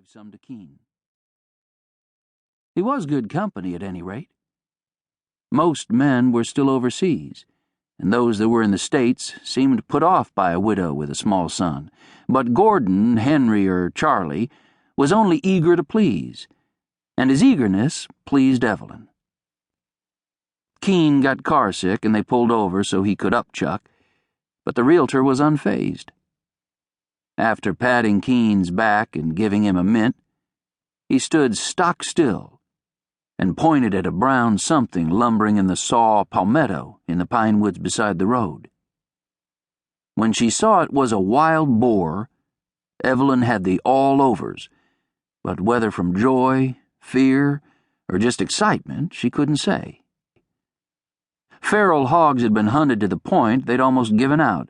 gave some to Keene. He was good company, at any rate. Most men were still overseas, and those that were in the States seemed put off by a widow with a small son. But Gordon, Henry, or Charlie was only eager to please, and his eagerness pleased Evelyn. Keene got carsick, and they pulled over so he could upchuck, but the realtor was unfazed. After patting Keene's back and giving him a mint, he stood stock still and pointed at a brown something lumbering in the saw palmetto in the pine woods beside the road. When she saw it was a wild boar, Evelyn had the all-overs, but whether from joy, fear, or just excitement, she couldn't say. Feral hogs had been hunted to the point they'd almost given out,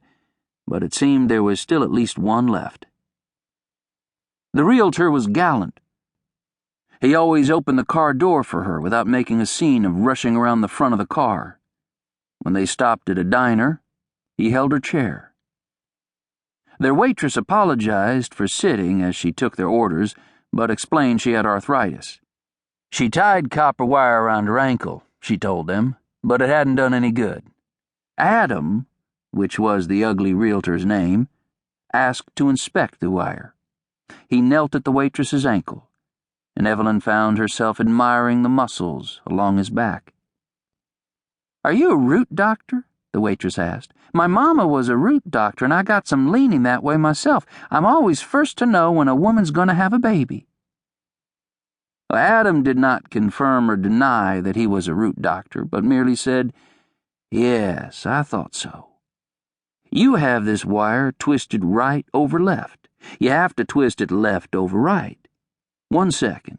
but it seemed there was still at least one left. The realtor was gallant. He always opened the car door for her without making a scene of rushing around the front of the car. When they stopped at a diner, he held her chair. Their waitress apologized for sitting as she took their orders, but explained she had arthritis. She tied copper wire around her ankle, she told them, but it hadn't done any good. Adam, which was the ugly realtor's name, asked to inspect the wire. He knelt at the waitress's ankle, and Evelyn found herself admiring the muscles along his back. "Are you a root doctor?" the waitress asked. "My mama was a root doctor, and I got some leaning that way myself. I'm always first to know when a woman's going to have a baby." Adam did not confirm or deny that he was a root doctor, but merely said, "Yes, I thought so. You have this wire twisted right over left. You have to twist it left over right. 1 second."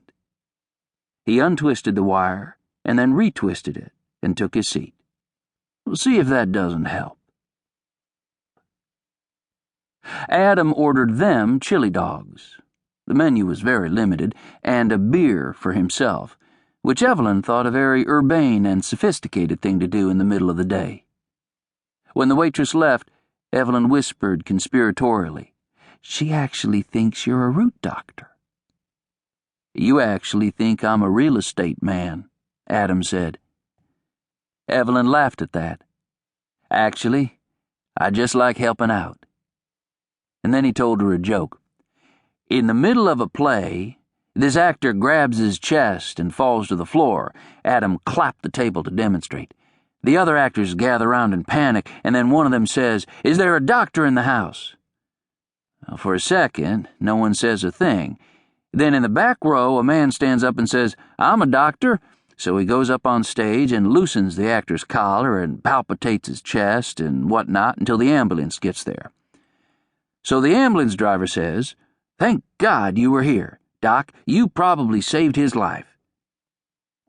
He untwisted the wire and then retwisted it and took his seat. "We'll see if that doesn't help." Adam ordered them chili dogs. The menu was very limited, and a beer for himself, which Evelyn thought a very urbane and sophisticated thing to do in the middle of the day. When the waitress left, Evelyn whispered conspiratorially, "She actually thinks you're a root doctor." "You actually think I'm a real estate man," Adam said. Evelyn laughed at that. "Actually, I just like helping out." And then he told her a joke. In the middle of a play, this actor grabs his chest and falls to the floor. Adam clapped the table to demonstrate. The other actors gather round in panic, and then one of them says, "Is there a doctor in the house?" For a second, no one says a thing. Then in the back row, a man stands up and says, "I'm a doctor." So he goes up on stage and loosens the actor's collar and palpitates his chest and whatnot until the ambulance gets there. So the ambulance driver says, "Thank God you were here. Doc, you probably saved his life."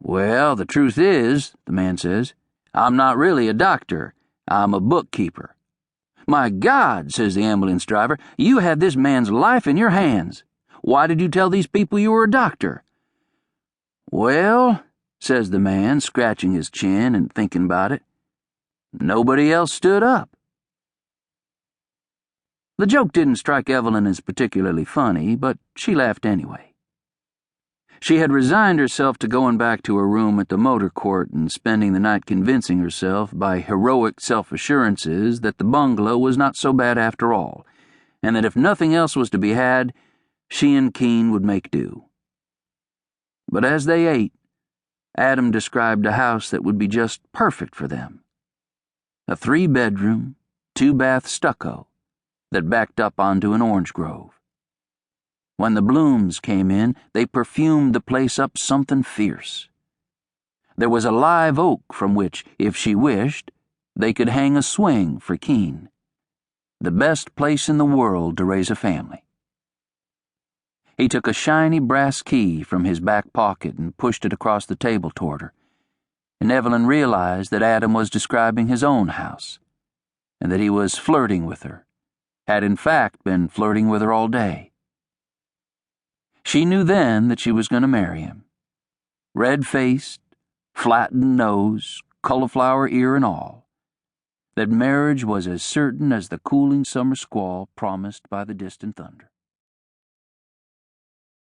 "Well, the truth is," the man says, "I'm not really a doctor. I'm a bookkeeper." "My God," says the ambulance driver, "you had this man's life in your hands. Why did you tell these people you were a doctor?" "Well," says the man, scratching his chin and thinking about it, "nobody else stood up." The joke didn't strike Evelyn as particularly funny, but she laughed anyway. She had resigned herself to going back to her room at the motor court and spending the night convincing herself by heroic self-assurances that the bungalow was not so bad after all, and that if nothing else was to be had, she and Keene would make do. But as they ate, Adam described a house that would be just perfect for them. A 3-bedroom, 2-bath stucco that backed up onto an orange grove. When the blooms came in, they perfumed the place up something fierce. There was a live oak from which, if she wished, they could hang a swing for Keene. The best place in the world to raise a family. He took a shiny brass key from his back pocket and pushed it across the table toward her, and Evelyn realized that Adam was describing his own house, and that he was flirting with her, had in fact been flirting with her all day. She knew then that she was going to marry him. Red-faced, flattened nose, cauliflower ear and all. That marriage was as certain as the cooling summer squall promised by the distant thunder.